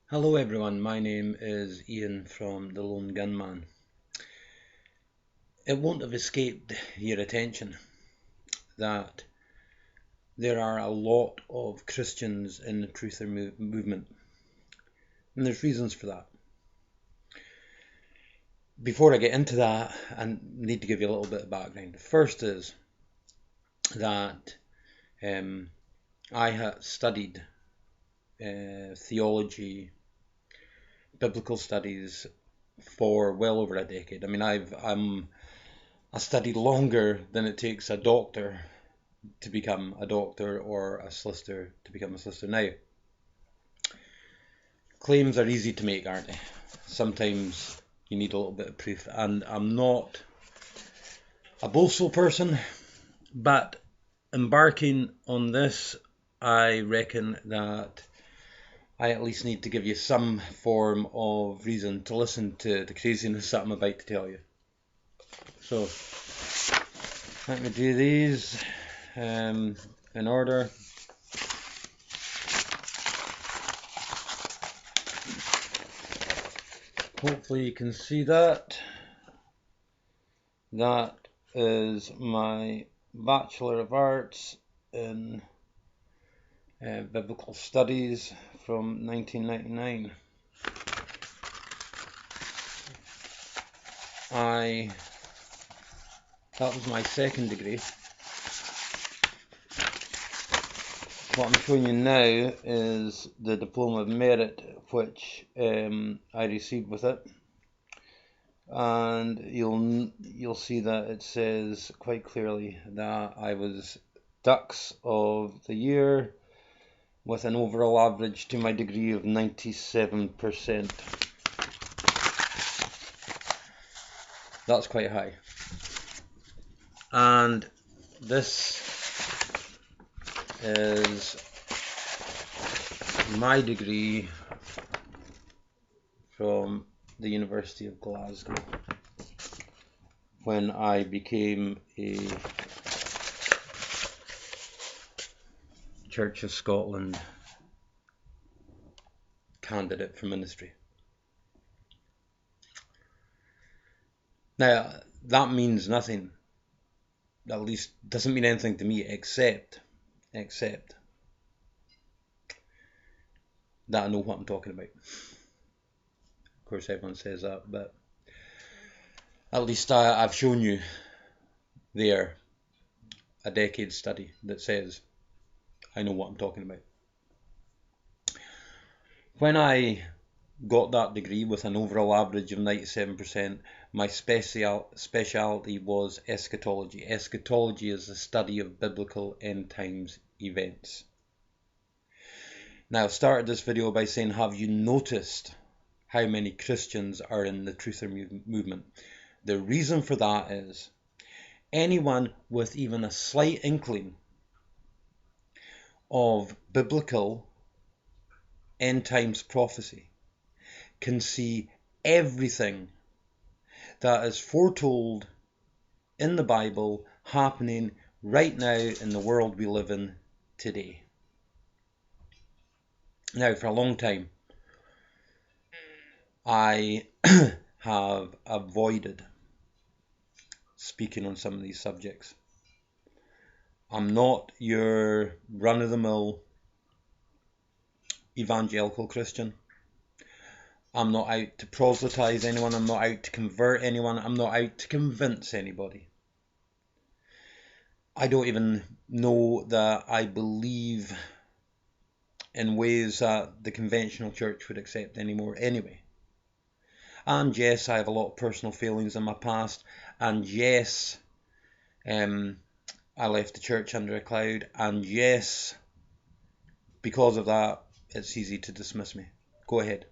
Hello everyone, my name is Ian from The Lone Gunman. It won't have escaped your attention that there are a lot of Christians in the truther movement, and there's reasons for that. Before I get into that, I need to give you a little bit of background. The first is that I have studied theology, biblical studies for well over a decade. I mean, I studied longer than it takes a doctor to become a doctor or a solicitor to become a solicitor. Now, claims are easy to make, aren't they? Sometimes you need a little bit of proof, and I'm not a boastful person, but embarking on this, I reckon that I at least need to give you some form of reason to listen to the craziness that I'm about to tell you. So, let me do these in order. Hopefully you can see that. That is my Bachelor of Arts in Biblical Studies from 1999. That was my second degree. What I'm showing you now is the Diploma of Merit which I received with it. And you'll see that it says quite clearly that I was Dux of the Year with an overall average to my degree of 97%. That's quite high. And this is my degree from the University of Glasgow when I became a Church of Scotland candidate for ministry. Now, that means nothing, at least doesn't mean anything to me, except that I know what I'm talking about. Of course, everyone says that, but at least I've shown you there a decade study that says I know what I'm talking about. When I got that degree with an overall average of 97%, my speciality was eschatology. Eschatology is the study of biblical end times events. Now, I started this video by saying, have you noticed how many Christians are in the truther movement? The reason for that is anyone with even a slight inkling of biblical end times prophecy can see everything that is foretold in the Bible happening right now in the world we live in today. Now, for a long time, I have avoided speaking on some of these subjects. I'm not your run-of-the-mill evangelical Christian. I'm not out to proselytize anyone. I'm not out to convert anyone. I'm not out to convince anybody. I don't even know that I believe in ways that the conventional church would accept anymore anyway. And yes, I have a lot of personal failings in my past. And yes, I left the church under a cloud. And yes, because of that, it's easy to dismiss me. Go ahead.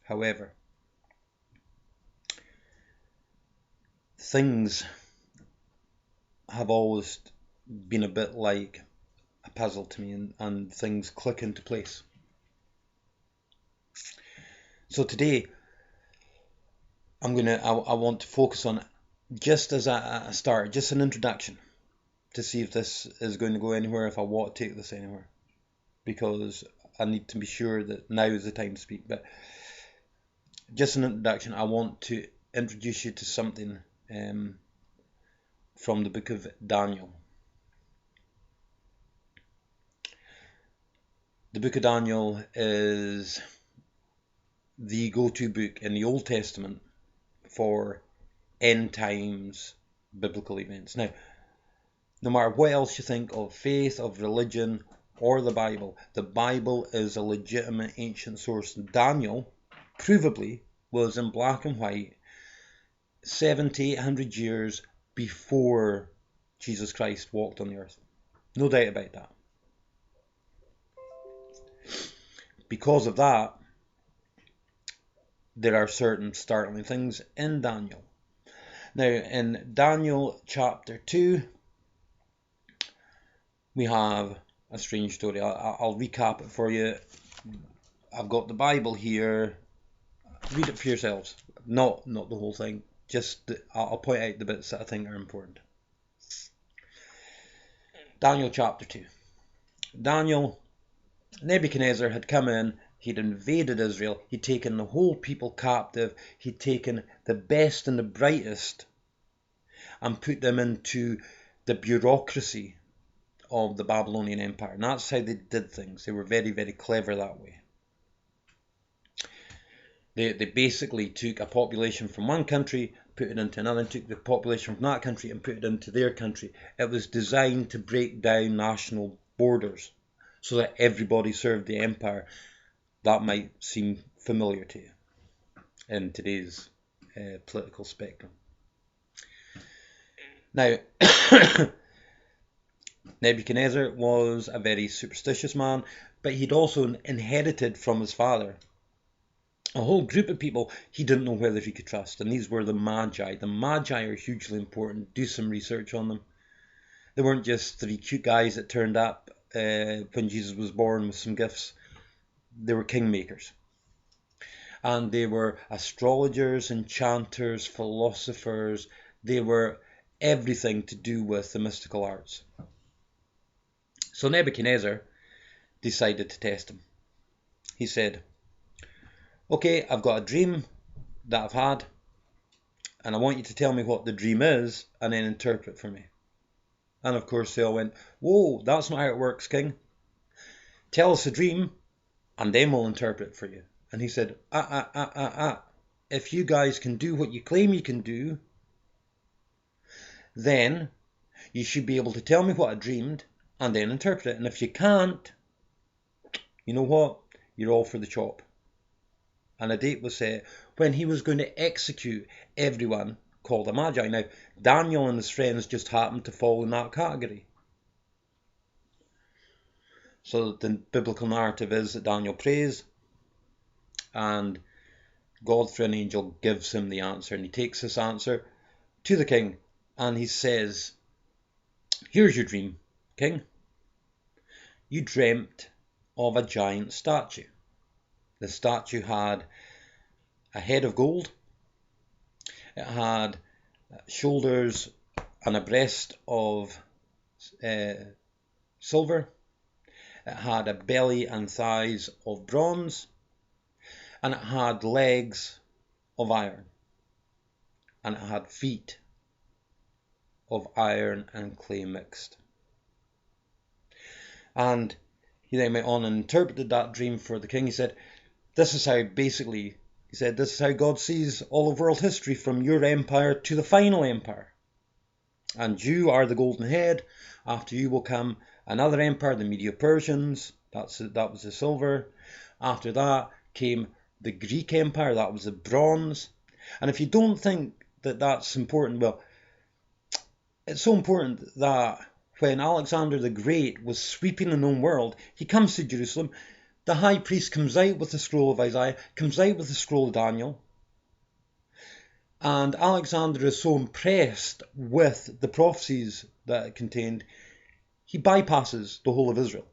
However, things have always been a bit like a puzzle to me, and things click into place. So today, I want to focus on, just as a start, just an introduction, to see if this is going to go anywhere, if I want to take this anywhere. Because I need to be sure that now is the time to speak. But just an introduction, I want to introduce you to something from the book of Daniel. The book of Daniel is the go-to book in the Old Testament for end times biblical events. Now, no matter what else you think of faith, of religion, or the Bible is a legitimate ancient source. Daniel, provably, was in black and white 700 to 800 years before Jesus Christ walked on the earth. No doubt about that. Because of that, there are certain startling things in Daniel. Now, in Daniel chapter 2, we have a strange story. I'll recap it for you. I've got the Bible here. Read it for yourselves. Not the whole thing. Just I'll point out the bits that I think are important. Daniel chapter 2. Nebuchadnezzar had come in. He'd invaded Israel. He'd taken the whole people captive. He'd taken the best and the brightest and put them into the bureaucracy of the Babylonian Empire. And that's how they did things. They were very, very clever that way. They basically took a population from one country, put it into another, and took the population from that country and put it into their country. It was designed to break down national borders so that everybody served the empire. That might seem familiar to you in today's political spectrum. Now, Nebuchadnezzar was a very superstitious man, but he'd also inherited from his father a whole group of people he didn't know whether he could trust, and these were the Magi. The Magi are hugely important. Do some research on them. They weren't just three cute guys that turned up when Jesus was born with some gifts. They were kingmakers. And they were astrologers, enchanters, philosophers. They were everything to do with the mystical arts. So Nebuchadnezzar decided to test him. He said, okay, I've got a dream that I've had, and I want you to tell me what the dream is and then interpret for me. And of course they all went, whoa, that's not how it works, king. Tell us the dream and then we'll interpret for you. And he said, if you guys can do what you claim you can do, then you should be able to tell me what I dreamed and then interpret it. And if you can't, you know what? You're all for the chop. And a date was set when he was going to execute everyone called the Magi. Now, Daniel and his friends just happened to fall in that category. So the biblical narrative is that Daniel prays and God through an angel gives him the answer, and he takes this answer to the king and he says, here's your dream, king. You dreamt of a giant statue. The statue had a head of gold, it had shoulders and a breast of silver, it had a belly and thighs of bronze, and it had legs of iron, and it had feet of iron and clay mixed. And he then went on and interpreted that dream for the king. He said, this is how God sees all of world history, from your empire to the final empire. And you are the golden head. After you will come another empire, the Medo-Persians. That was the silver. After that came the Greek Empire. That was the bronze. And if you don't think that that's important, well, it's so important that when Alexander the Great was sweeping the known world, he comes to Jerusalem. The high priest comes out with the scroll of Isaiah, comes out with the scroll of Daniel. And Alexander is so impressed with the prophecies that it contained, he bypasses the whole of Israel.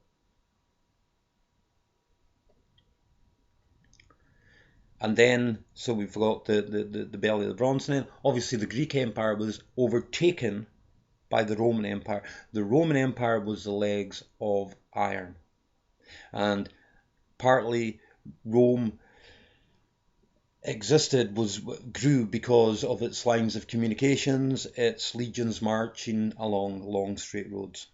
And then, so we've got the belly of the bronze. And then, obviously, the Greek Empire was overtaken by the Roman Empire. The Roman Empire was the legs of iron. And Partly Rome grew because of its lines of communications, its legions marching along long straight roads.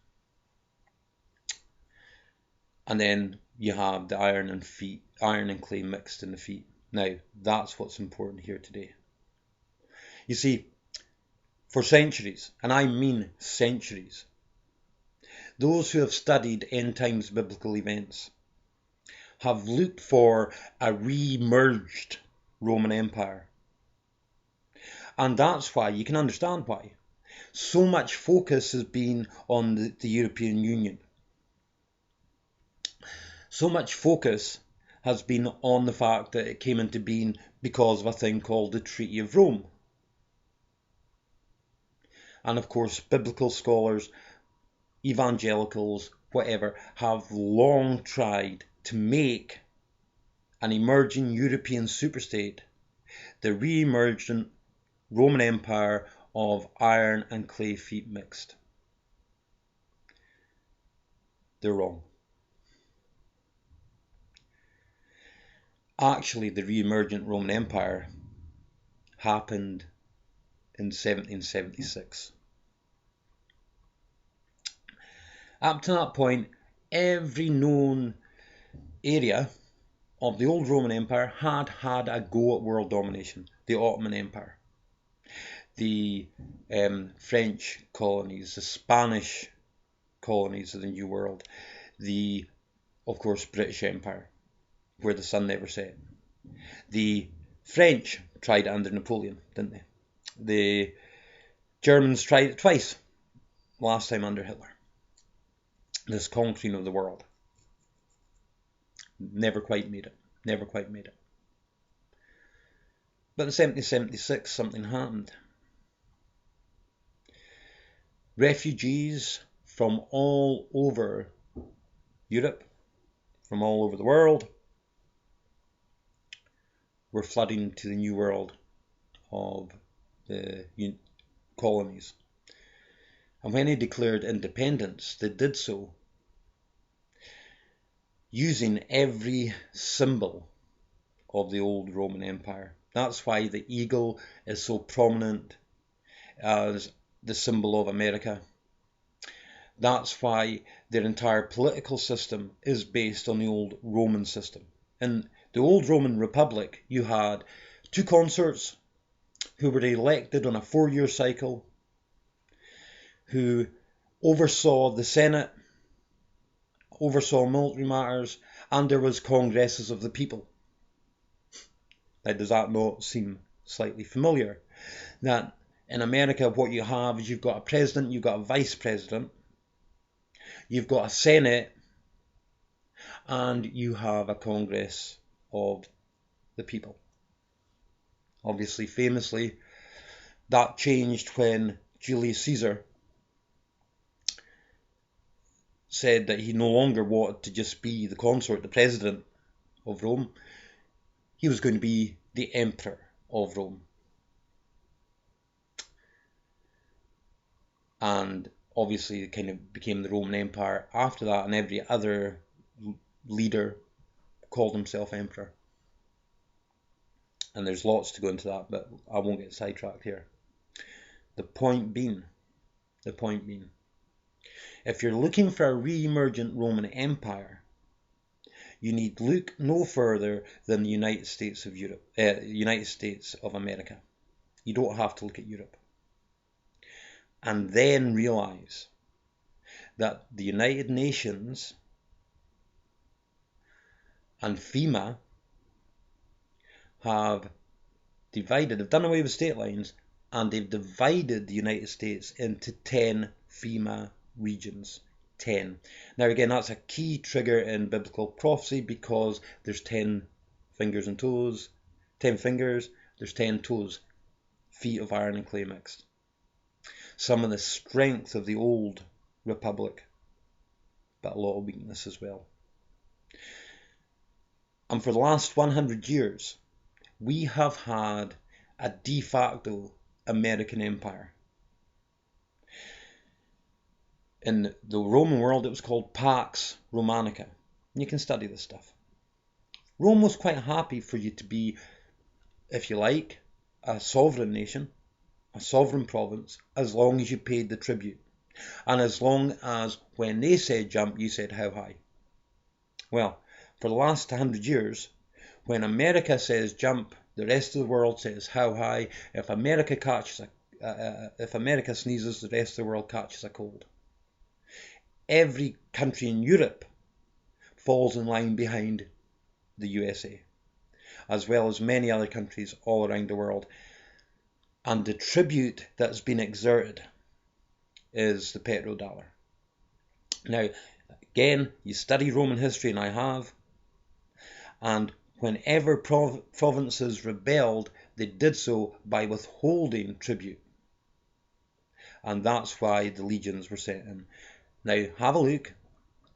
And then you have the iron and clay mixed in the feet. Now, that's what's important here today. You see, for centuries, and I mean centuries, those who have studied end times biblical events have looked for a re-emerged Roman Empire. And that's why, you can understand why, so much focus has been on the European Union. So much focus has been on the fact that it came into being because of a thing called the Treaty of Rome. And of course, biblical scholars, evangelicals, whatever, have long tried to make an emerging European superstate the re-emergent Roman Empire of iron and clay feet mixed. They're wrong. Actually, the re-emergent Roman Empire happened in 1776. Up to that point, every known area of the old Roman Empire had a go at world domination. The Ottoman Empire, the French colonies, the Spanish colonies of the New World, the, of course, British Empire, where the sun never set. The French tried it under Napoleon, didn't they? The Germans tried it twice, last time under Hitler. This conquering of the world. Never quite made it. Never quite made it. But in 1776, something happened. Refugees from all over Europe, from all over the world, were flooding to the new world of the colonies. And when they declared independence, they did so using every symbol of the old Roman Empire. That's why the eagle is so prominent as the symbol of America. That's why their entire political system is based on the old Roman system. In the old Roman Republic, you had two consuls who were elected on a 4-year cycle, who oversaw the Senate, oversaw military matters, and there was congresses of the people. Now, does that not seem slightly familiar? That in America, what you have is you've got a president, you've got a vice president, you've got a Senate, and you have a Congress of the people. Obviously, famously, that changed when Julius Caesar said that he no longer wanted to just be the consort, the president of Rome. He was going to be the emperor of Rome. And obviously it kind of became the Roman Empire after that, and every other leader called himself emperor. And there's lots to go into that, but I won't get sidetracked here. The point being, if you're looking for a re-emergent Roman Empire, you need look no further than the United States of America. You don't have to look at Europe. And then realize that the United Nations and FEMA have done away with state lines, and they've divided the United States into 10 FEMA regions. 10. Now again, that's a key trigger in biblical prophecy, because there's 10 fingers and toes, 10 fingers, there's 10 toes, feet of iron and clay mixed. Some of the strength of the old republic, but a lot of weakness as well. And for the last 100 years, we have had a de facto American empire. In the Roman world, it was called Pax Romanica. You can study this stuff. Rome was quite happy for you to be, if you like, a sovereign nation, a sovereign province, as long as you paid the tribute. And as long as when they said jump, you said how high. Well, for the last 100 years, when America says jump, the rest of the world says how high. If America sneezes, the rest of the world catches a cold. Every country in Europe falls in line behind the USA, as well as many other countries all around the world. And the tribute that's been exerted is the petrodollar. Now, again, you study Roman history, and I have, and whenever provinces rebelled, they did so by withholding tribute. And that's why the legions were sent in. Now, have a look.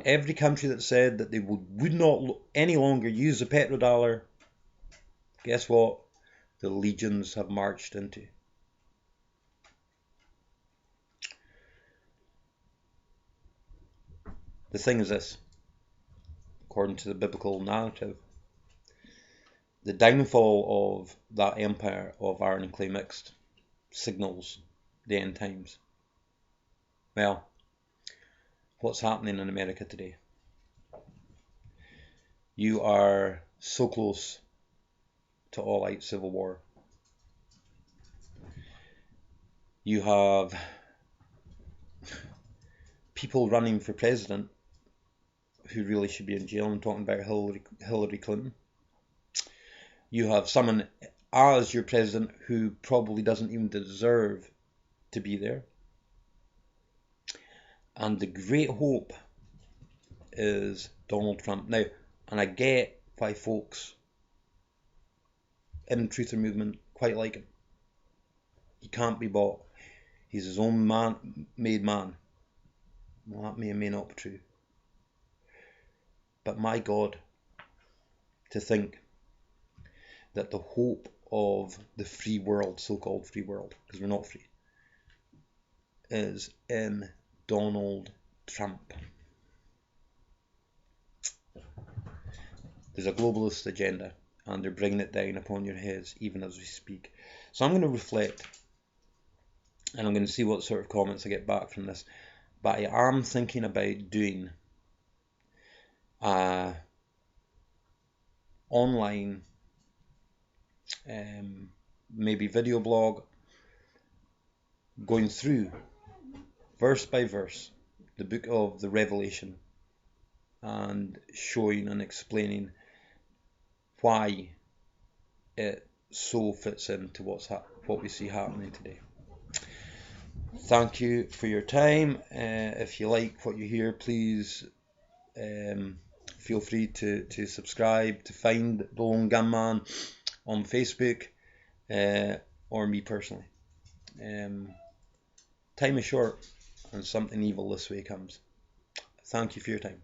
Every country that said that they would not any longer use the petrodollar, guess what? The legions have marched into. The thing is this, according to the biblical narrative, the downfall of that empire of iron and clay mixed signals the end times. Well, what's happening in America today? You are so close to all-out civil war. You have people running for president who really should be in jail. I'm talking about Hillary Clinton. You have someone as your president who probably doesn't even deserve to be there. And the great hope is Donald Trump. Now, and I get why folks in the truther movement quite like him. He can't be bought. He's his own made man. Well, that may or may not be true. But my God, to think that the hope of the free world, so-called free world, because we're not free, is in Donald Trump. There's a globalist agenda, and they're bringing it down upon your heads even as we speak. So I'm going to reflect, and I'm going to see what sort of comments I get back from this. But I am thinking about doing online, maybe video blog, going through verse by verse the book of the Revelation and showing and explaining why it so fits into what we see happening today. Thank you for your time. If you like what you hear, please feel free to subscribe, to find the Lone Gunman on Facebook, or me personally. Time is short, and something evil this way comes. Thank you for your time.